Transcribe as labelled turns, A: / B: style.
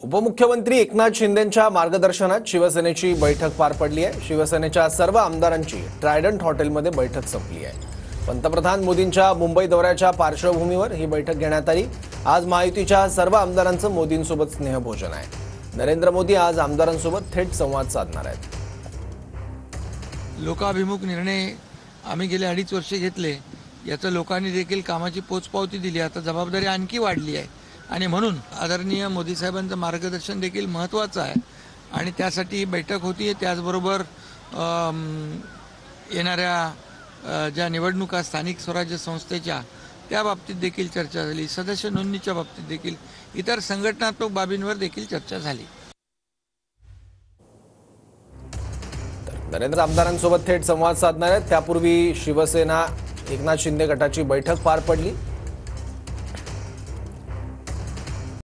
A: उपमुख्यमंत्री एकनाथ शिंदेंच्या मार्गदर्शनात शिवसेनेची बैठक पार पडली आहे। शिवसेनेच्या सर्व आमदारांची ट्रायडंट हॉटेलमध्ये बैठक संपली आहे। पंतप्रधान मोदींच्या मुंबई दौऱ्याच्या पार्श्वभूमीवर ही बैठक घेण्यात आली। आज महायुतीच्या सर्व आमदारांचं मोदींसोबत स्नेहभोजन आहे। नरेंद्र मोदी आज आमदारांसोबत थेट संवाद साधणार आहेत।
B: लोकाभिमुख निर्णय आम्ही गेले 2.5 वर्ष घेतले, याचं लोकांनी देखील कामाची पोचपावती दिली। आता जबाबदारी आणखी वाढली आहे आणि म्हणून आदरणीय मोदी साहेबांचं मार्गदर्शन देखील महत्त्वाचं आहे आणि त्यासाठी बैठक होती। त्याचबरोबर येणाऱ्या ज्या निवडणुका स्थानिक स्वराज्य संस्थेच्या त्या बाबतीत देखील चर्चा झाली। सदस्य नोंदणीच्या बाबतीत देखील इतर संघटनात्मक बाबींवर देखील चर्चा झाली।
A: नरेंद्र आमदारांसोबत थेट संवाद साधणार आहेत। त्यापूर्वी शिवसेना एकनाथ शिंदे गटाची बैठक पार पडली।